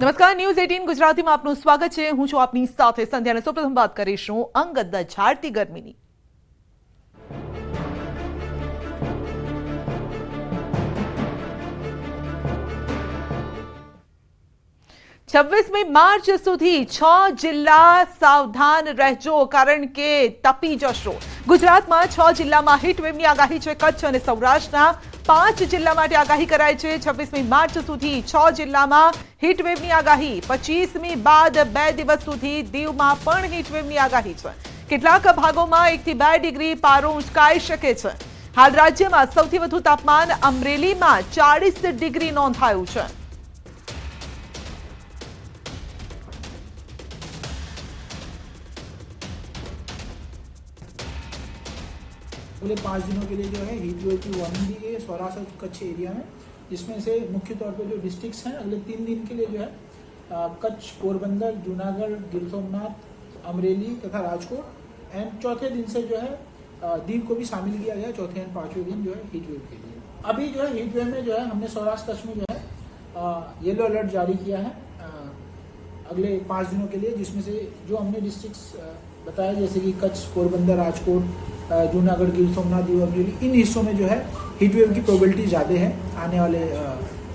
નમસ્કાર, ન્યૂઝ 18 ગુજરાતીમાં આપનું સ્વાગત છે। હું છું આપની સાથે સંધ્યા અને સૌપ્રથમ વાત કરીશું અંગત ઝાડતી ગરમીની। 26મી માર્ચ સુધી 6 જિલ્લા સાવધાન રહેજો, કારણ કે તપી જશો। ગુજરાતમાં 6 જિલ્લામાં હીટવેવની આગાહી છે। કચ્છ અને સૌરાષ્ટ્રના 5 જિલ્લા માટે આગાહી કરાઈ છે। 26મી માર્ચ સુધી 6 જિલ્લામાં હીટવેવની આગાહી। 25મી બાદ 2 દિવસ સુધી દીવમાં પણ હીટવેવની આગાહી છે। કેટલાક ભાગોમાં 1 થી 2 ડિગ્રી પારો ઊંચકાઈ શકે છે। હાલ રાજ્યમાં સૌથી વધુ તાપમાન અમરેલીમાં 40 ડિગ્રી નોંધાયું છે। अगले 5 दिनों के लिए जो है हीट वेव की वार्निंग दी गई है सौराष्ट्र और कच्छ एरिया में, जिसमें से मुख्य तौर पे जो डिस्ट्रिक्ट्स हैं अगले 3 दिन के लिए जो है कच्छ, पोरबंदर, जूनागढ़, गिर सोमनाथ, अमरेली तथा राजकोट एंड चौथे दिन से जो है दीव को भी शामिल किया गया। चौथे एंड 5वें दिन जो है हीट वेव के लिए अभी जो है हीट वेव में जो है हमने सौराष्ट्र कच्छ में जो है येलो अलर्ट जारी किया है अगले 5 दिनों के लिए, जिसमें से जो हमने डिस्ट्रिक्ट्स बताया जैसे कि कच्छ, पोरबंदर, राजकोट, जूनागढ़, गिर सोमनाथ, दीव, अमरेली, इन हिस्सों में जो है हीट वेव की प्रोबेबिलिटी ज़्यादा है आने वाले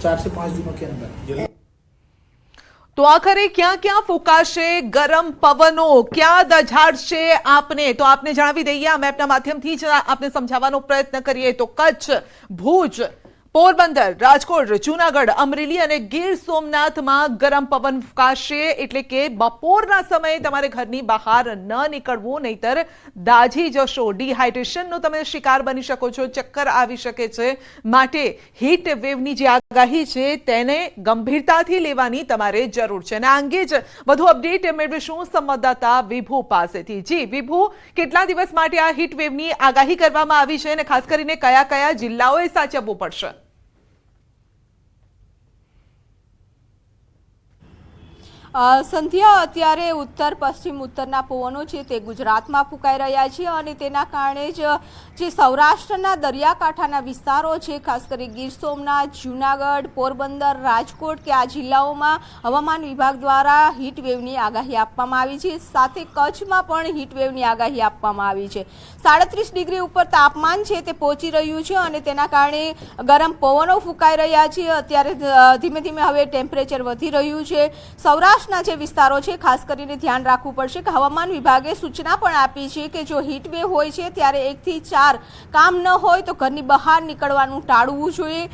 4 से 5 दिनों के अंदर। तो आखिर क्या क्या फूंकाशे गरम पवनो, क्या दझाड़शे आपने, तो आपने जणावी दઈએ। અમે આપના માધ્યમથી જ આપને સમજાવવાનો પ્રયત્ન કરીએ તો કચ્છ, ભુજ, પોરબંદર, રાજકોટ, જૂનાગઢ, અમરેલી અને ગીર સોમનાથમાં ગરમ પવન ફૂંકાશે, એટલે કે બપોરના સમયે તમારે ઘરની બહાર ન નીકળવું, નહીતર દાઝી જશો। ડિહાઇડ્રેશનનો તમે શિકાર બની શકો છો, ચક્કર આવી શકે છે। માટે હીટ વેવની જે આગાહી છે તેને ગંભીરતાથી લેવાની તમારે જરૂર છે। અને આ અંગે જ વધુ અપડેટ મેળવીશું સંવાદદાતા વિભુ પાસેથી। જી વિભુ, કેટલા દિવસ માટે આ હીટ વેવની આગાહી કરવામાં આવી છે અને ખાસ કરીને કયા કયા જિલ્લાઓએ સાચવવું પડશે? સંધ્યા, અત્યારે ઉત્તર પશ્ચિમ ઉત્તરના પવનો છે તે ગુજરાતમાં ફૂંકાઈ રહ્યા છે અને તેના કારણે જ જે સૌરાષ્ટ્રના દરિયાકાંઠાના વિસ્તારો છે, ખાસ કરી ગીર સોમનાથ, જૂનાગઢ, પોરબંદર, રાજકોટ કે આ જિલ્લાઓમાં હવામાન વિભાગ દ્વારા હીટ વેવની આગાહી આપવામાં આવી છે। સાથે કચ્છમાં પણ હીટ વેવની આગાહી આપવામાં આવી છે। 37 ડિગ્રી ઉપર તાપમાન છે તે પહોંચી રહ્યું છે અને તેના કારણે ગરમ પવનો ફૂંકાઈ રહ્યા છે। અત્યારે ધીમે ધીમે હવે ટેમ્પરેચર વધી રહ્યું છે। સૌરાષ્ટ્રના જે વિસ્તારો છે ખાસ કરીને ધ્યાન રાખવું પડશે કે હવામાન વિભાગે સૂચના પણ આપી છે કે જો હીટ વેવ હોય છે ત્યારે 1 થી 4 કામ ન હોય તો ઘરની બહાર નીકળવાનું ટાળવું જોઈએ।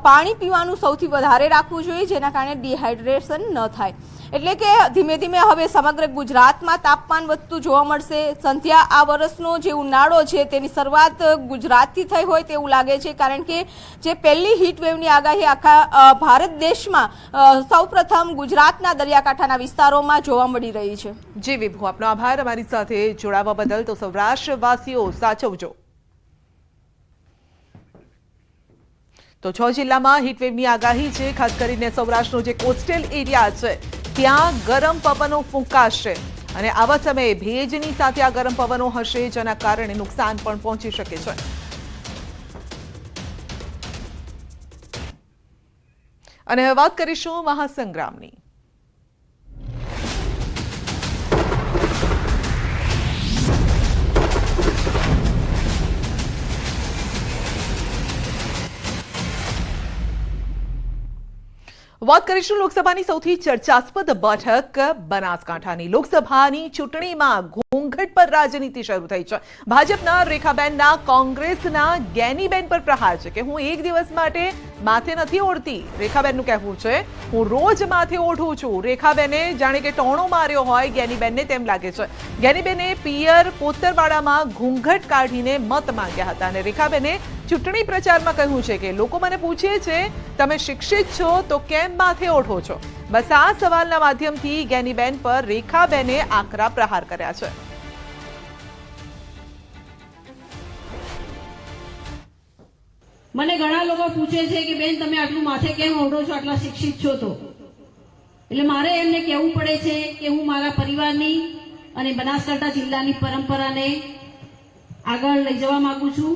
પાણી પીવાનું સૌથી વધારે રાખવું જોઈએ, જેના કારણે ડિહાઇડ્રેશન ન થાય। એટલે કે ધીમે ધીમે હવે સમગ્ર ગુજરાતમાં તાપમાન વધતું જોવા મળશે। સંધ્યા, આ વર્ષનો જે ઉનાળો છે તેની શરૂઆત ગુજરાતથી થઈ હોય તેવું લાગે છે, કારણ કે જે પહેલી હીટ વેવની આગાહી આખા ભારત દેશમાં સૌપ્રથમ ગુજરાતના દરિયાકાંઠાના વિસ્તારોમાં જોવા મળી રહી છે। જી વિભુ, આપનો આભાર અમારી સાથે જોડાવા બદલ। તો સૌરાષ્ટ્રવાસીઓ સાચવજો। તો 6 જિલ્લામાં હીટવેવની આગાહી છે। ખાસ કરીને સૌરાષ્ટ્રનો જે કોસ્ટલ એરિયા છે ત્યાં ગરમ પવનો ફૂંકાશે અને આવા સમયે ભેજની સાથે આ ગરમ પવનો હશે, જેના કારણે નુકસાન પણ પહોંચી શકે છે। અને હવે વાત કરીશું મહાસંગ્રામની। વાત કરીશું લોકસભાની સૌથી ચર્ચાસ્પદ બેઠક બનાસકાંઠાની। લોકસભાની ચૂંટણીમાં ઘૂંઘટ પર રાજનીતિ શરૂ થઈ છે। ભાજપના રેખાબેનના કોંગ્રેસના જ્ઞાનીબેન પર પ્રહાર છે કે હું એક દિવસ માટે માથે નથી ઓઢતી। રેખાબેનનું કહેવું છે હું રોજ માથે ઓઢું છું। રેખાબેને જાણે કે ટોણો માર્યો હોય જ્ઞાનીબેનને તેમ લાગે છે। જ્ઞાનીબેને પિયર પોતરવાડામાં ઘૂંઘટ કાઢીને મત માંગ્યા હતા અને રેખાબેને ચૂંટણી પ્રચારમાં કહ્યું છે કે લોકો મને પૂછે છે તમે શિક્ષિત છો તો કેમ માથે ઓઢો છો? બસ આ સવાલના માધ્યમથી જ્ઞાનીબેન પર રેખાબેને આકરા પ્રહાર કર્યા છે। મને ઘણા લોકો પૂછે છે કે બેન તમે આટલું માથે કેમ ઓઢો છો, આટલા શિક્ષિત છો તો? એટલે મારે એમને કહેવું પડે છે કે હું મારા પરિવારની અને બનાસકાંઠા જિલ્લાની પરંપરાને આગળ લઈ જવા માંગુ છું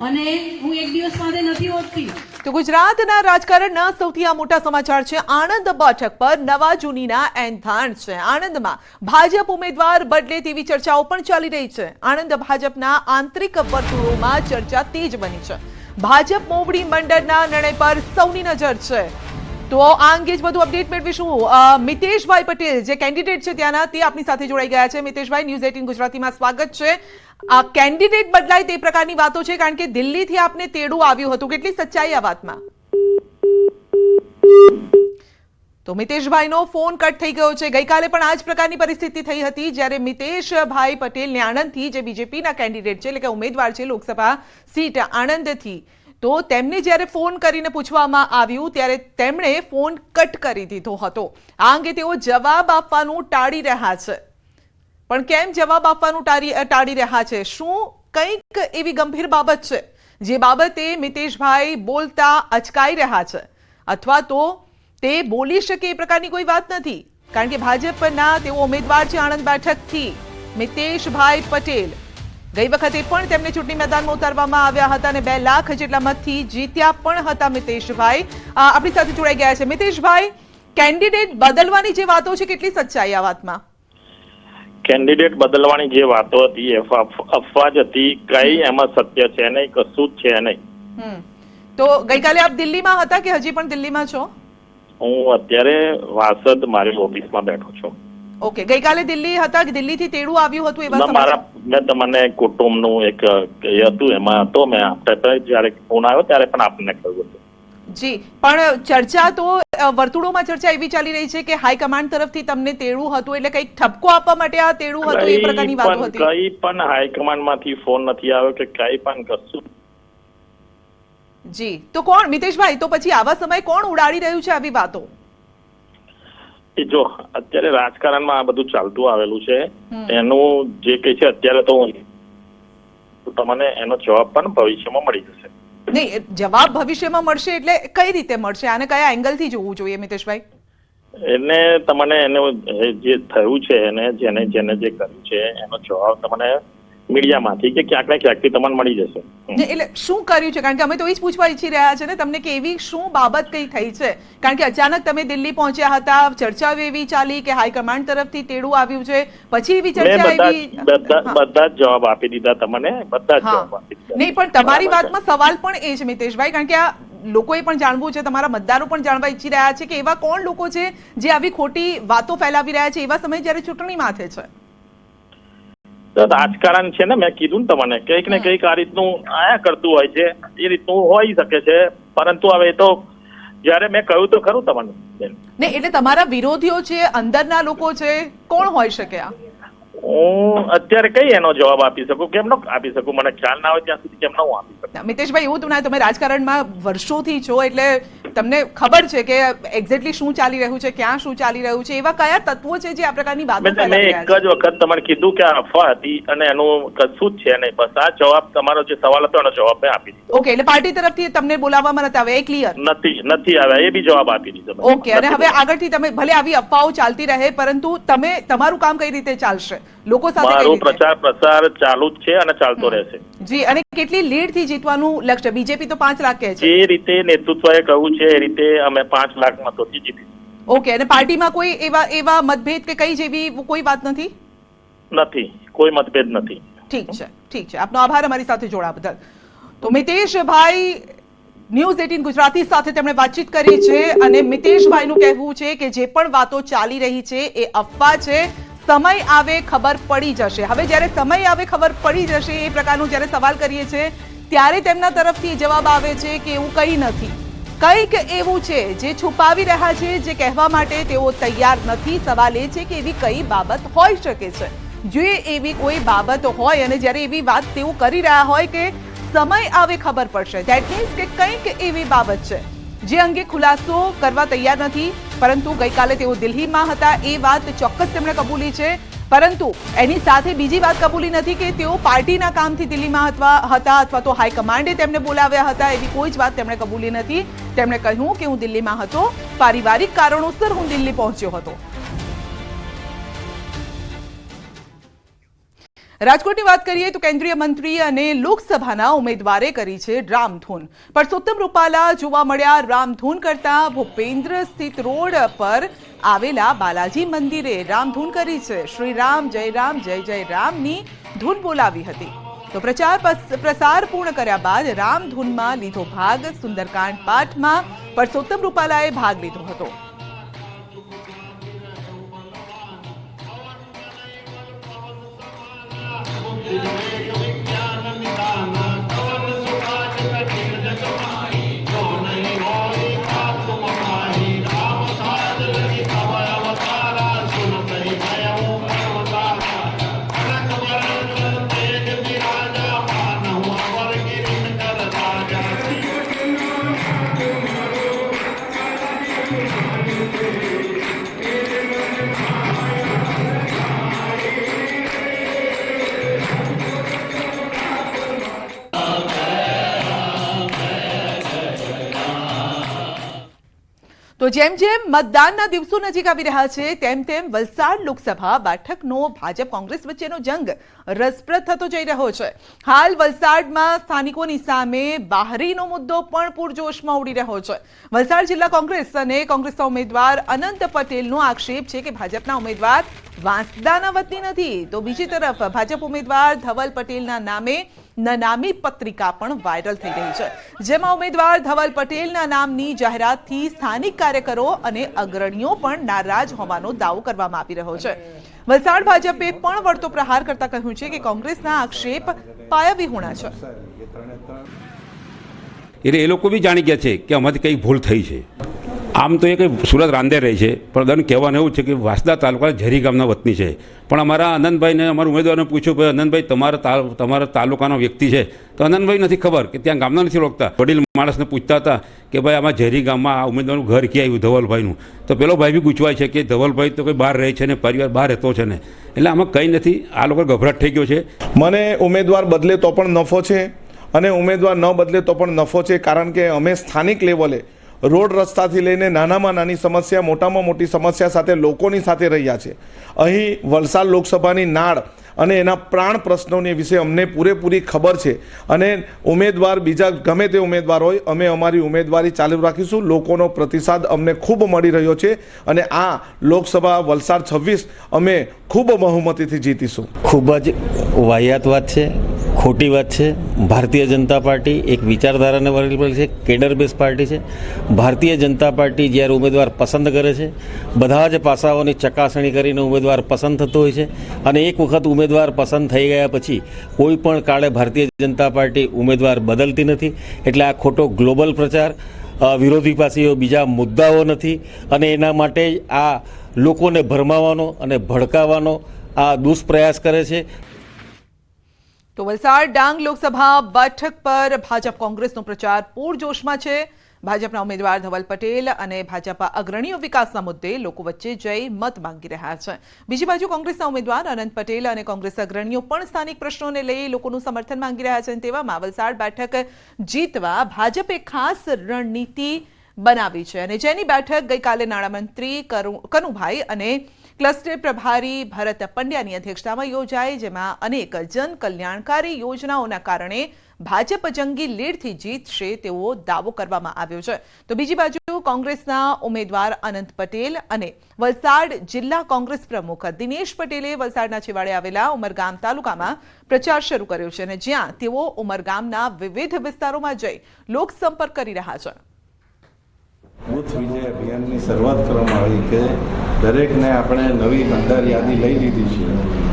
અને હું એક દિવસ માથે નથી ઓઢતી। તો ગુજરાતના રાજકારણના સૌથી આ મોટા સમાચાર છે. આણંદ બેઠક પર નવા જૂનીના એંધાણ છે. આણંદમાં ભાજપ ઉમેદવાર બદલે તેવી ચર્ચાઓ પણ ચાલી રહી છે. આણંદ ભાજપના આંતરિક વર્તુળોમાં ચર્ચા તેજ બની છે. ભાજપ મોવડી મંડળના નિર્ણય પર સૌની નજર છે. તો આ અંગે જ વધુ અપડેટ મેળવીશું. મિતેશભાઈ પટેલ જે કેન્ડિડેટ છે ત્યાંના તે આપણી સાથે જોડાઈ ગયા છે. મિતેશભાઈ, ન્યૂઝ 18 ગુજરાતીમાં સ્વાગત છે. આ કેન્ડિડેટ બદલાય તે પ્રકારની વાતો છે, કારણ કે દિલ્હીથી આપને તેડું આવ્યું હતું. કેટલી સચ્ચાઈ આ વાતમાં? તો મિતેશભાઈનો ફોન કટ થઈ ગયો છે. ગઈકાલે પણ આ જ પ્રકારની પરિસ્થિતિ થઈ હતી, જ્યારે મિતેશભાઈ પટેલને આણંદથી જે બીજેપીના કેન્ડિડેટ છે, એટલે કે ઉમેદવાર છે લોકસભા સીટ આણંદથી, તો તેમને જ્યારે ફોન કરીને પૂછવામાં આવ્યું ત્યારે તેમણે ફોન કટ કરી દીધો હતો. આ અંગે તેઓ જવાબ આપવાનું ટાળી રહ્યા છે. પણ કેમ જવાબ આપવાનું ટાળી રહ્યા છે? શું કંઈક એવી ગંભીર બાબત છે જે બાબતે મિતેશભાઈ બોલતા અચકાઈ રહ્યા છે, અથવા તો તે બોલી શકે એ પ્રકારની કોઈ વાત નથી? કારણ કે ભાજપના તેઓ ઉમેદવાર છે આણંદ બેઠકથી, મિતેશભાઈ પટેલ. ગઈ વખતે પણ તેમને ચૂંટણી મેદાનમાં ઉતારવામાં આવ્યા હતા અને 2 લાખ જેટલા મતથી જીત્યા પણ હતા મિતેશભાઈ. આપણી સાથે જોડાઈ ગયા છે. મિતેશભાઈ, કેન્ડિડેટ બદલવાની જે વાતો છે, કેટલી સચ્ચાઈ આ વાતમાં? કેન્ડિડેટ બદલવાની જે વાતો હતી એ અફવા જ હતી. કઈ એમાં સત્ય છે નહીં, કશું જ છે નહીં. તો ગઈકાલે આપ દિલ્હીમાં હતા કે હજી પણ દિલ્હીમાં છો? હું અત્યારે વાસદ મારી ઓફિસમાં બેઠો છું. ઓકે, ગઈકાલે દિલ્હી હતા કે દિલ્હીથી તેડું આવ્યું હતું એવા મારા મેં તમને કુટુંબનું એક હતું એમાં હતો. મેં આપણે જયારે ફોન આવ્યો ત્યારે પણ આપને કહ્યું હતું. જી, પણ ચર્ચા તો વર્તુળોમાં ચર્ચા એવી ચાલી રહી છે કે હાઈકમાન્ડ તરફથી તમને તેડું હતું, એટલે કંઈક ઠપકો આપવા માટે આ તેડું હતું એ પ્રકારની વાતો હતી. કઈ પણ હાઈકમાન્ડ માંથી ફોન નથી આવ્યો કે કઈ પણ કશું. જી, તો કોણ મિતેશભાઈ, તો પછી આવા સમય કોણ ઉડાડી રહ્યું છે આવી વાતો? જો અત્યારે રાજકારણમાં આ બધું ચાલતું આવેલું છે, એનું જે કઈ છે અત્યારે તો તમને એનો જવાબ પણ ભવિષ્યમાં મળી જશે. નહીં, જવાબ ભવિષ્યમાં મળશે એટલે કઈ રીતે મળશે? આને કયા એંગલથી જોવું જોઈએ મિતેશભાઈ? એને તમને એને જે થયું છે એને જેને જે કર્યું છે એનો જવાબ તમને મીડિયામાંથી કે ક્યાંક ને ક્યાંકથી તમને મળી જશે. એટલે શું કર્યું છે? કારણ કે અમે તો એ જ પૂછવા ઈચ્છી રહ્યા છે ને તમને કે એવી શું બાબત કઈ થઈ છે? કારણ કે અચાનક તમે દિલ્હી પહોંચ્યા હતા, ચર્ચાઓ એવી ચાલી કે હાઈકમાન્ડ તરફથી તેડું આવ્યું છે, પછી એવી ચર્ચા આવી. બધા જ જવાબ આપી દીધા તમને, બધા જ જવાબ આપી દીધા. નહીં, પણ તમારી વાતમાં સવાલ પણ એ છે મિતેશભાઈ, કારણ કે આ લોકોએ પણ જાણવું છે, તમારા મતદારો પણ જાણવા ઈચ્છી રહ્યા છે કે એવા કોણ લોકો છે જે આવી ખોટી વાતો ફેલાવી રહ્યા છે એવા સમય જ્યારે ચૂંટણી માથે છે. રાજકારણ છે ને, મેં કીધું ને તમને, કંઈક ને કંઈક આ રીતનું આયા કરતું હોય છે, એ રીતનું હોઈ શકે છે. પરંતુ હવે તો જયારે મેં કહ્યું તો ખરું તમને. નહીં, એટલે તમારા વિરોધીઓ છે, અંદરના લોકો છે, કોણ હોઈ શકે આ? હું અત્યારે કઈ એનો જવાબ આપી શકું? કેમ ન આપી શકું? મને ખ્યાલ ના હોય ત્યાં સુધી કેમ ન હું આપી શકું? મિતેશભાઈ, એવું તો ના, તમે રાજકારણમાં વર્ષોથી છો એટલે તમને ખબર છે કે એક્ઝેક્ટલી શું ચાલી રહ્યું છે, ક્યાં શું ચાલી રહ્યું છે, એવા કયા તત્વો છે જે આ પ્રકારની વાતો મેં એક જ વખત તમને કીધું કે આ અફવા હતી અને એનું કશું જ છે નહીં. બસ આ જવાબ, તમારો જે સવાલ હતો એનો જવાબ મેં આપી દીધો. ઓકે, એટલે પાર્ટી તરફથી તમને બોલાવવામાં નથી આવ્યા, એ ક્લિયર? નથી આવ્યા, એ બી જવાબ આપી દીધો. ઓકે, અને હવે આગળથી તમે ભલે આવી અફવાઓ ચાલતી રહે, પરંતુ તમે તમારું કામ કઈ રીતે ચાલશે? લોકો સાથે મારો પ્રચાર પ્રસાર ચાલુ જ છે અને ચાલતો રહેશે. જી, અને કેટલી લીડ થી જીતવાનું લક્ષ્ય? બીજેપી તો 5 લાખ કહે છે. જે રીતે નેતૃત્વએ કહ્યું છે એ રીતે અમે 5 લાખ મતોથી જીતીશું. ઓકે, અને પાર્ટીમાં કોઈ એવા મતભેદ કે કઈ જેવી કોઈ વાત નથી? નથી, કોઈ મતભેદ નથી. ઠીક છે. આપનો આભાર અમારી સાથે જોડાવા બદલ. તો મિતેશભાઈ, ન્યૂઝ 18 ગુજરાતી સાથે તેમણે વાતચીત કરી છે અને મિતેશભાઈનું કહેવું છે કે જે પણ વાતો ચાલી રહી છે એ અફવા છે, સમય આવે ખબર પડી જશે. હવે જ્યારે સમય આવે ખબર પડી જશે એ પ્રકારનો જ્યારે સવાલ કરીએ છીએ ત્યારે તેમના તરફથી જવાબ આવે છે કે એવું કંઈ નથી, કંઈક એવું છે જે છુપાવી રહ્યા છે, જે કહેવા માટે તેઓ તૈયાર નથી. સવાલ એ છે કે એવી કઈ બાબત હોઈ શકે છે? જો એવી કોઈ બાબત હોય અને જ્યારે એવી વાત તેઓ કરી રહ્યા હોય કે સમય આવે ખબર પડશે, ધેટ મીન્સ કે કંઈક એવી બાબત છે જે અંગે ખુલાસો કરવા તૈયાર નથી. પરંતુ ગઈકાલે તેઓ દિલ્હીમાં હતા એ વાત ચોક્કસ તેમણે કબૂલી છે, પરંતુ એની સાથે બીજી વાત કબૂલી નથી કે તેઓ પાર્ટીના કામથી દિલ્હીમાં હતા અથવા તો હાઈકમાન્ડે તેમને બોલાવ્યા હતા, એવી કોઈ જ વાત તેમણે કબૂલી નથી. તેમણે કહ્યું કે હું દિલ્હીમાં હતો, પારિવારિક કારણોસર હું દિલ્હી પહોંચ્યો હતો. રાજકોટની વાત કરીએ તો કેન્દ્રીય મંત્રી અને લોકસભાના ઉમેદવારે કરી છે રામધૂન. પરસોત્તમ રૂપાલા જોવા મળ્યા રામધૂન કરતા ભૂપેન્દ્ર સ્થિત રોડ પર આવેલા બાલાજી મંદિરે રામધૂન કરી છે. શ્રી રામ જય જય રામની ધૂન બોલાવી હતી. તો પ્રચાર પ્રસાર પૂર્ણ કર્યા બાદ રામધૂનમાં લીધો ભાગ. સુંદરકાંડ પાઠમાં પરસોત્તમ રૂપાલાએ ભાગ લીધો હતો. તો જેમ જેમ મતદાનના દિવસો નજીક આવી રહ્યા છે તેમ તેમ વલસાડ લોકસભા બેઠકનો ભાજપ કોંગ્રેસ વચ્ચેનો જંગ રસપ્રદ થતો જઈ રહ્યો છે. હાલ વલસાડમાં સ્થાનિકોની સામે બાહરીનો મુદ્દો પણ પૂરજોશમાં ઉડી રહ્યો છે. વલસાડ જિલ્લા કોંગ્રેસ અને કોંગ્રેસના ઉમેદવાર અનંત પટેલનો આક્ષેપ છે કે ભાજપના ઉમેદવાર વાંસદાના વતની નથી. તો બીજી તરફ ભાજપ ઉમેદવાર ધવલ પટેલના નામે નનામી પત્રિકા પણ વાયરલ થઈ રહી છે, જેમાં ઉમેદવાર ધવલ પટેલના નામની જાહેરાતથી સ્થાનિક કાર્યકરો અને અગ્રણીઓ પણ નારાજ હોવાનો દાવો કરવામાં આવી રહ્યો છે. વલસાડ ભાજપે પણ વળતો પ્રહાર કરતા કહ્યું છે કે કોંગ્રેસના આક્ષેપ પાયાવિહોણા છે. એટલે એ લોકો બી જાણી ગયા છે કે અમારી કંઈક ભૂલ થઈ છે. આમ તો એ કંઈ સુરત રાંધે રહી છે, પણ દન કહેવાનું એવું છે કે વાંસદા તાલુકા ઝરી ગામના વતની છે. પણ અમારા આનંદભાઈને અમારા ઉમેદવારને પૂછ્યું ભાઈ આનંદભાઈ તમારા તાલુકાનો વ્યક્તિ છે, તો આનંદભાઈ નથી ખબર કે ત્યાં ગામના નથી ઓળખતા. વડીલ માણસને પૂછતા હતા કે ભાઈ આમાં ઝરી ગામમાં આ ઉમેદવારનું ઘર ક્યાં આવ્યું ધવલભાઈનું, તો પેલો ભાઈ બી ગુચવાય છે કે ધવલભાઈ તો કોઈ બહાર રહે છે ને પરિવાર બહાર રહેતો છે ને, એટલે આમાં કંઈ નથી. આ લોકો ગભરાટ થઈ ગયો છે. મને ઉમેદવાર બદલે તો પણ નફો છે અને ઉમેદવાર ન બદલે તો પણ નફો છે, કારણ કે અમે સ્થાનિક લેવલે રોડ રસ્તાથી લઈને નાનામાં નાની સમસ્યા મોટામાં મોટી સમસ્યા સાથે લોકોની સાથે રહ્યા છે. અહીં વલસાડ લોકસભાની નાળ અને એના પ્રાણ પ્રશ્નોની વિશે અમને પૂરેપૂરી ખબર છે અને ઉમેદવાર બીજા ગમે તે ઉમેદવાર હોય અમે અમારી ઉમેદવારી ચાલુ રાખીશું. લોકોનો પ્રતિસાદ અમને ખૂબ મળી રહ્યો છે અને આ લોકસભા વલસાડ 26 અમે ખૂબ બહુમતીથી જીતીશું. ખૂબ જ વાહિયાત વાત છે, ખોટી વાત છે. ભારતીય જનતા પાર્ટી એક વિચારધારાને વળેલી છે, કેડર બેઝ પાર્ટી છે. ભારતીય જનતા પાર્ટી જ્યારે ઉમેદવાર પસંદ કરે છે બધા જ પાસાઓની ચકાસણી કરીને ઉમેદવાર પસંદ થતો હોય છે અને એક વખત ઉમેદવાર પસંદ થઈ ગયા પછી કોઈ પણ કાળે ભારતીય જનતા પાર્ટી ઉમેદવાર બદલતી નથી. એટલે આ ખોટો ગ્લોબલ પ્રચાર, વિરોધી પાસે બીજા મુદ્દાઓ નથી અને એના માટે આ લોકોને ભરમાવાનો અને ભડકાવવાનો આ દુષ્પ્રયાસ કરે છે. તો વલસાડ ડાંગ લોકસભા બેઠક પર ભાજપ કોંગ્રેસનો પ્રચાર પૂરજોશમાં છે. ભાજપના ઉમેદવાર ધવલ પટેલ અને ભાજપા અગ્રણીઓ વિકાસના મુદ્દે લોકો વચ્ચે જઈ મત માંગી રહ્યા છે. બીજી બાજુ કોંગ્રેસના ઉમેદવાર અનંત પટેલ અને કોંગ્રેસ અગ્રણીઓ પણ સ્થાનિક પ્રશ્નોને લઈ લોકોનું સમર્થન માંગી રહ્યા છે. તેવામાં વલસાડ બેઠક જીતવા ભાજપે ખાસ રણનીતિ બનાવી છે અને જેની બેઠક ગઈકાલે નાણામંત્રી કનુભાઈ અને ક્લસ્ટર પ્રભારી ભરત પંડ્યાની અધ્યક્ષતામાં યોજાઈ, જેમાં અનેક જન કલ્યાણકારી યોજનાઓના કારણે ભાજપ જંગી લીડથી જીતશે તેવો દાવો કરવામાં આવ્યો છે. તો બીજી બાજુ કોંગ્રેસના ઉમેદવાર અનંત પટેલ અને વલસાડ જિલ્લા કોંગ્રેસ પ્રમુખ દિનેશ પટેલે વલસાડના છેવાડે આવેલા ઉમરગામ તાલુકામાં પ્રચાર શરૂ કર્યો છે અને જ્યાં તેઓ ઉમરગામના વિવિધ વિસ્તારોમાં જઈ લોકસંપર્ક કરી રહ્યા છે. બુથ વિજય અભિયાનની શરૂઆત કરવામાં આવી કે દરેકને આપણે નવી મતદાર યાદી લઈ લીધી છે.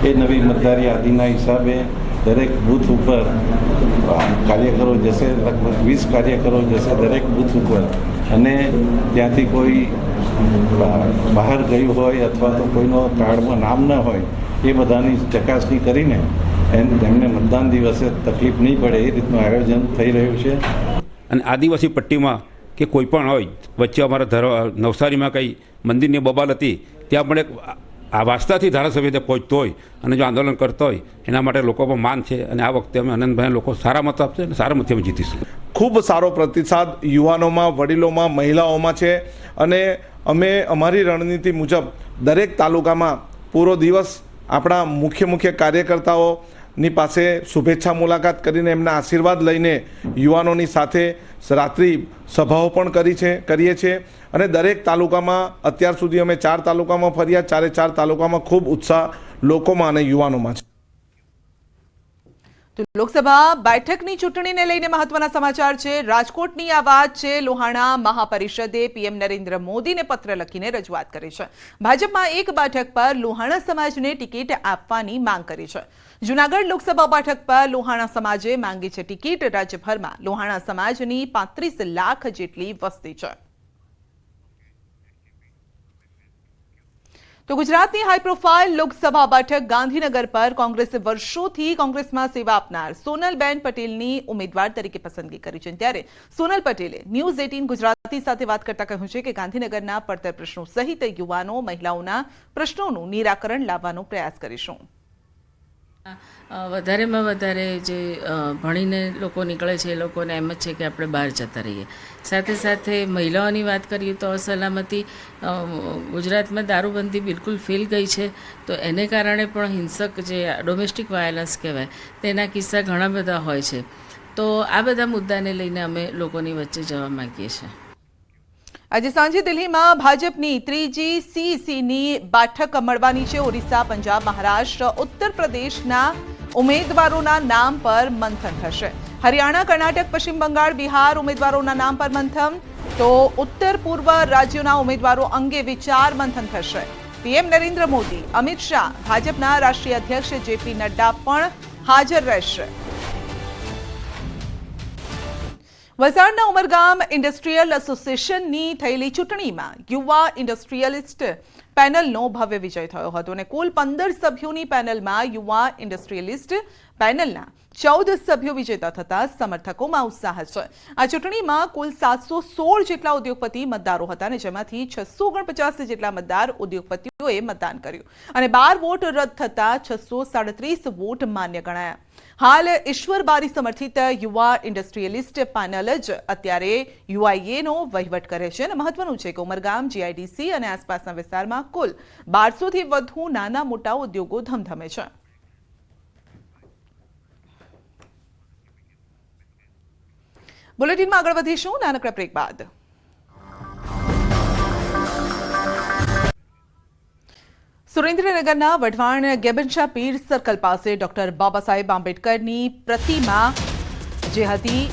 એ નવી મતદાર યાદીના હિસાબે દરેક બૂથ ઉપર કાર્યકરો જશે, લગભગ 20 કાર્યકરો જશે દરેક બૂથ ઉપર અને ત્યાંથી કોઈ બહાર ગયું હોય અથવા તો કોઈનો કાર્ડમાં નામ ન હોય એ બધાની ચકાસણી કરીને એમને મતદાન દિવસે તકલીફ નહીં પડે એ રીતનું આયોજન થઈ રહ્યું છે. અને આદિવાસી પટ્ટીમાં કે કોઈ પણ હોય, વચ્ચે અમારા નવસારીમાં કંઈ મંદિરની બબાલ હતી, ત્યાં પણ એક આ વાસ્તાથી ધારાસભ્ય ત્યાં પહોંચતો હોય અને જો આંદોલન કરતો હોય એના માટે લોકો પણ માન છે અને આ વખતે અમે આનંદભાઈ લોકો સારા મત આપશે અને સારા મતથી અમે જીતીશું. ખૂબ સારો પ્રતિસાદ યુવાનોમાં, વડીલોમાં, મહિલાઓમાં છે અને અમે અમારી રણનીતિ મુજબ દરેક તાલુકામાં પૂરો દિવસ આપણા મુખ્ય કાર્યકર્તાઓ ની પાસે શુભેચ્છા મુલાકાત કરીને એમના આશીર્વાદ લઈને યુવાનોની સાથે રાત્રિ સભાઓ પણ કરીએ છીએ અને દરેક તાલુકામાં અત્યાર સુધી અમે 4 તાલુકામાં ફર્યા, 4 તાલુકામાં ખૂબ ઉત્સાહ લોકોમાં અને યુવાનોમાં છે. તો લોકસભા બેઠકની ચૂંટણીને લઈને મહત્વના સમાચાર છે. રાજકોટની આ વાત છે. લોહાણા મહાપરિષદે પીએમ નરેન્દ્ર મોદીને પત્ર લખીને રજૂઆત કરી છે. ભાજપમાં એક બેઠક પર લોહાણા સમાજને ટિકિટ આપવાની માંગ કરી છે. જૂનાગઢ લોકસભા બેઠક પર લોહાણા સમાજે માંગી છે ટિકિટ. રાજ્યભરમાં લોહાણા સમાજની 35 લાખ જેટલી વસ્તી છે. તો ગુજરાતની હાઈ પ્રોફાઇલ લોકસભા બેઠક ગાંધીનગર પર કોંગ્રેસે વર્ષોથી કોંગ્રેસમાં સેવા આપનાર સોનલબેન પટેલની ઉમેદવાર તરીકે પસંદગી કરી છે. ત્યારે સોનલ પટેલે ન્યૂઝ 18 ગુજરાતી સાથે વાત કરતા કહ્યું છે કે ગાંધીનગરના પડતર પ્રશ્નો સહિત યુવાનો મહિલાઓના પ્રશ્નોનું નિરાકરણ લાવવાનો પ્રયાસ કરીશું. વધારેમાં વધારે જે ભણીને લોકો નીકળે છે એ લોકોને એમ જ છે કે આપણે બહાર જતા રહીએ. સાથે સાથે મહિલાઓની વાત કરીએ તો અસલામતી, ગુજરાતમાં દારૂબંધી બિલકુલ ફેલ ગઈ છે, તો એને કારણે પણ હિંસક જે ડોમેસ્ટિક વાયલન્સ કહેવાય તેના કિસ્સા ઘણા બધા હોય છે. તો આ બધા મુદ્દાને લઈને અમે લોકોની વચ્ચે જવા માંગીએ છીએ. આજે સાંજે દિલ્હીમાં ભાજપની ત્રીજી સીઈસીની બેઠક મળવાની છે. ઓરિસ્સા, પંજાબ, મહારાષ્ટ્ર, ઉત્તર પ્રદેશના ઉમેદવારોના નામ પર મંથન થશે. હરિયાણા, કર્ણાટક, પશ્ચિમ બંગાળ, બિહાર ઉમેદવારોના નામ પર મંથન. તો ઉત્તર પૂર્વ રાજ્યોના ઉમેદવારો અંગે વિચાર મંથન થશે. પીએમ નરેન્દ્ર મોદી, અમિત શાહ, ભાજપના રાષ્ટ્રીય અધ્યક્ષ જેપી નડ્ડા પણ હાજર રહેશે. વલસાડના ઉમરગામ ઇન્ડસ્ટ્રીયલ એસોસિએશનની થયેલી ચૂંટણીમાં યુવા ઇન્ડસ્ટ્રીયલિસ્ટ પેનલનો ભવ્ય વિજય થયો હતો અને કુલ 15 સભ્યોની પેનલમાં યુવા ઇન્ડસ્ટ્રીયલિસ્ટ પેનલના 14 સભ્યો વિજેતા થતા સમર્થકોમાં ઉત્સાહ છે. આ ચૂંટણીમાં કુલ 716 જેટલા ઉદ્યોગપતિ મતદારો હતા અને જેમાંથી 649 જેટલા મતદાર ઉદ્યોગપતિઓએ મતદાન કર્યું અને 12 વોટ રદ થતા 637 વોટ માન્ય ગણાયા. હાલ ઈશ્વર બારી સમર્થિત યુવા ઇન્ડસ્ટ્રીયલિસ્ટ પેનલ જ અત્યારે યુઆઈએનો વહીવટ કરે છે અને મહત્વનું છે કે ઉમરગામ, જીઆઈડીસી અને આસપાસના વિસ્તારમાં કુલ 1200થી વધુ નાના મોટા ઉદ્યોગો ધમધમે છે. બુલેટિનમાં આગળ વધીશું નાનકડા બ્રેક બાદ. સુરેન્દ્રનગરના વઢવાણ ગેબનશા પીર સર્કલ પાસે ડોક્ટર બાબા સાહેબ આંબેડકરની પ્રતિમા જે હતી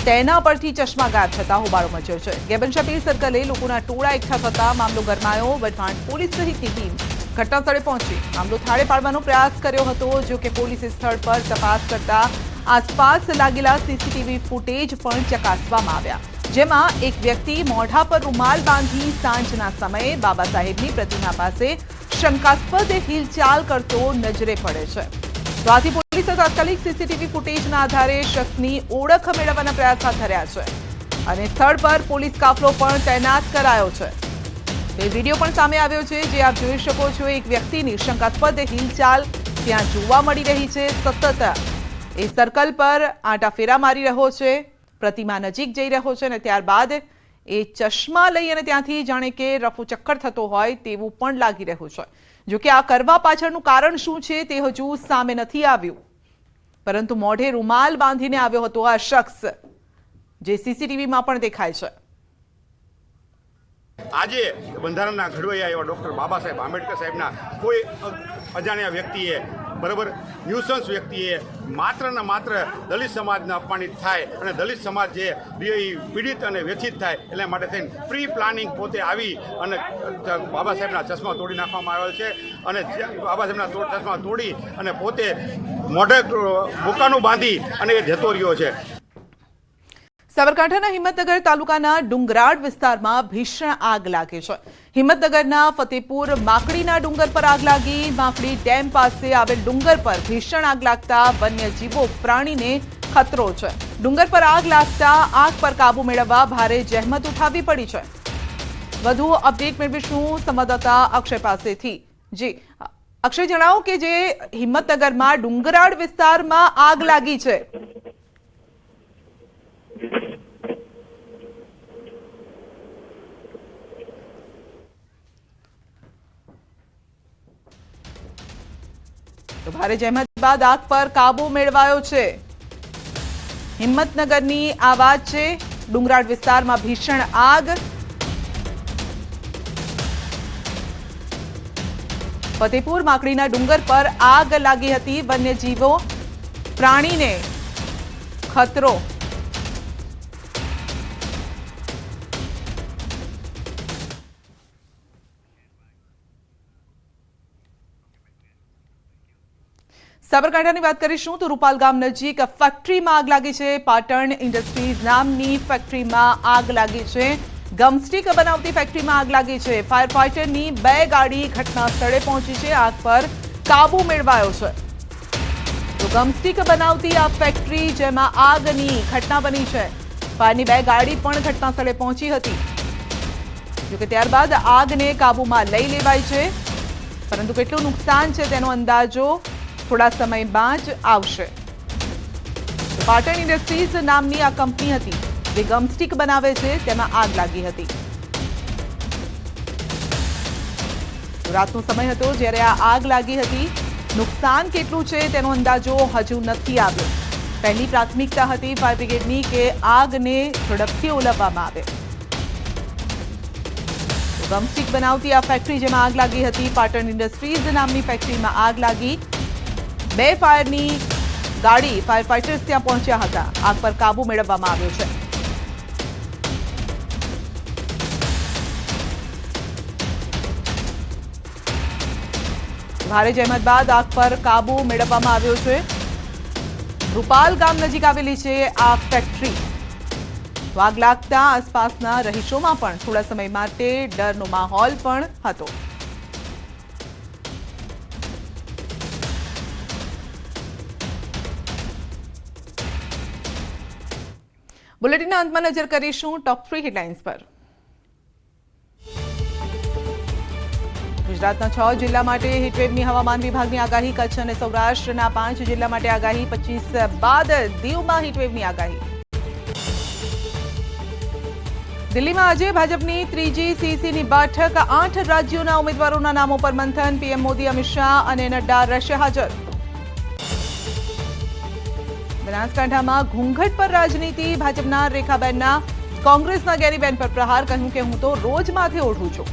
તેના પરથી ચશ્મા ગાયબ થતા હોબાળો મચ્યો છે. ગેબનશા પીર સર્કલે લોકોના ટોળા એકઠા થતા મામલો ગરમાયો. વઢવાણ પોલીસ સહિતની ટીમ ઘટનાસ્થળે પહોંચી મામલો થાળે પાડવાનો પ્રયાસ કર્યો હતો. જો કે પોલીસે સ્થળ પર તપાસ કરતા આસપાસ લાગેલા સીસીટીવી ફૂટેજ પણ ચકાસવામાં આવ્યા, જેમાં એક વ્યક્તિ મોઢા પર રૂમાલ બાંધી સાંજના સમયે બાબા સાહેબની પ્રતિમા પાસે શંકાસ્પદ હિલચાલ કરતો નજરે પડે છે. તો આથી પોલીસે તાત્કાલિક સીસીટીવી ફૂટેજના આધારે શખ્સની ઓળખ મેળવવાના પ્રયાસ હાથ ધર્યા છે અને સ્થળ પર પોલીસ કાફલો પણ તૈનાત કરાયો છે. એ વિડીયો પણ સામે આવ્યો છે, જે આપ જોઈ શકો છો. એક વ્યક્તિની શંકાસ્પદ હિલચાલ ત્યાં જોવા મળી રહી છે. સતત એ સર્કલ પર આંટાફેરા મારી રહ્યો છે, પ્રતિમા નજીક જઈ રહ્યો છે અને ત્યારબાદ એ ચશ્મા લઈ અને ત્યાંથી જાણે કે રફુ ચક્કર થતો હોય તેવું પણ લાગી રહ્યું છે. જો કે આ કરવા પાછળનું કારણ શું છે તે હજુ સામે નથી આવ્યું, પરંતુ મોઢે રૂમાલ બાંધીને આવ્યો હતો આ શખ્સ, જે સીસીટીવીમાં પણ દેખાય છે. આજે બંધારણના ઘડવૈયા એવા ડૉક્ટર બાબા સાહેબ આંબેડકર સાહેબના કોઈ અજાણ્યા વ્યક્તિએ, બરાબર, ન્યુસન્સ વ્યક્તિએ માત્ર ને માત્ર દલિત સમાજને અપમાનિત થાય અને દલિત સમાજ જે પીડિત અને વ્યથિત થાય એટલા માટે થઈને પ્રી પ્લાનિંગ પોતે આવી અને બાબા સાહેબના ચશ્મા તોડી નાખવામાં આવેલ છે અને બાબા સાહેબના ચશ્મા તોડી અને પોતે મોઢે બુકાનું બાંધી અને એ જતો રહ્યો છે. સાબરકાંઠાના હિંમતનગર તાલુકાના ડુંગરાળ વિસ્તારમાં ભીષણ આગ લાગી છે. હિંમતનગરના ફતેપુર માકડીના ડુંગર પર આગ લાગી. માકડી ડેમ પાસે આવેલ ડુંગર પર ભીષણ આગ લાગતા વન્યજીવો પ્રાણીને ખતરો છે. ડુંગર પર આગ લાગતા આગ પર કાબુ મેળવવા ભારે જહેમત ઉઠાવવી પડી છે. વધુ અપડેટ મેળવીશું સંવાદદાતા અક્ષય પાસેથી. જી અક્ષય, જણાવો કે જે હિંમતનગરમાં ડુંગરાળ વિસ્તારમાં આગ લાગી છે. તો ભારે જહેમત બાદ આગ પર કાબુ મેળવાયો છે। હિંમતનગરની આ વાત છે। ડુંગરાળ વિસ્તારમાં ભીષણ આગ। ફતેપુર માકડીના ડુંગર પર આગ લાગી હતી। વન્યજીવો પ્રાણીને ખતરો। સાબરકાંઠાની વાત કરીશું તો રૂપાલ ગામ નજીક ફેક્ટરીમાં આગ લાગી છે। પાટણ ઇન્ડસ્ટ્રીઝ નામની ફેક્ટરીમાં આગ લાગી છે। ગમસ્ટીક બનાવતી ફેક્ટરીમાં આગ લાગી છે। ફાયર ફાઇટરની 2 ગાડી ઘટના સ્થળે પહોંચી છે। આગ પર કાબુ મેળવાયો છે। તો ગમસ્ટીક બનાવતી આ ફેક્ટરી જેમાં આગની ઘટના બની છે। ફાયરની 2 ગાડી પણ ઘટના સ્થળે પહોંચી હતી। જોકે ત્યારબાદ આગને કાબુમાં લઈ લેવાઈ છે, પરંતુ કેટલું નુકસાન છે તેનો અંદાજો થોડા સમયમાં જ આવશે। પાટણ ઇન્ડસ્ટ્રીઝ નામની આ કંપની હતી જે ગમસ્ટીક બનાવે છે, તેમાં આગ લાગી હતી। રાતનો સમય હતો જ્યારે આ આગ લાગી હતી। નુકસાન કેટલું છે તેનો અંદાજો હજુ નથી આવ્યો। પહેલી પ્રાથમિકતા હતી ફાયર બ્રિગેડની કે આગને ઝડપથી ઓલવવામાં આવે। ગમસ્ટીક બનાવતી આ ફેક્ટરી જેમાં આગ લાગી હતી, પાટણ ઇન્ડસ્ટ્રીઝ નામની ફેક્ટરીમાં આગ લાગી। 2 ફાયરની ગાડી ફાયર ફાઇટર્સ ત્યાં પહોંચ્યા હતા। આગ પર કાબુ મેળવવામાં આવ્યો છે। ભારે જહેમત બાદ આગ પર કાબુ મેળવવામાં આવ્યો છે। રૂપાલ ગામ નજીક આવેલી છે આ ફેક્ટરી। આગ લાગતા આસપાસના રહીશોમાં પણ થોડા સમય માટે ડરનો માહોલ પણ હતો। બુલેટિનના અંતમાં નજર કરીશું ટોપ 3 હેડલાઇન્સ પર। ગુજરાતના 6 જિલ્લા માટે હીટવેવની હવામાન વિભાગની આગાહી। કચ્છ અને સૌરાષ્ટ્રના 5 જિલ્લા માટે આગાહી। 25 બાદ દીવમાં હીટવેવની આગાહી। દિલ્હીમાં આજે ભાજપની 3જી સીસીની બેઠક। 8 રાજ્યોના ઉમેદવારોના નામો પર મંથન। પીએમ મોદી, અમિત શાહ અને નડ્ડા રહેશે હાજર। બનાસકાંઠામાં ઘૂંઘટ પર રાજનીતિ। ભાજપના રેખાબેનના કોંગ્રેસના ગેરીબેન પર પ્રહાર। કહ્યું કે હું તો રોજ માથે ઓઢું છું।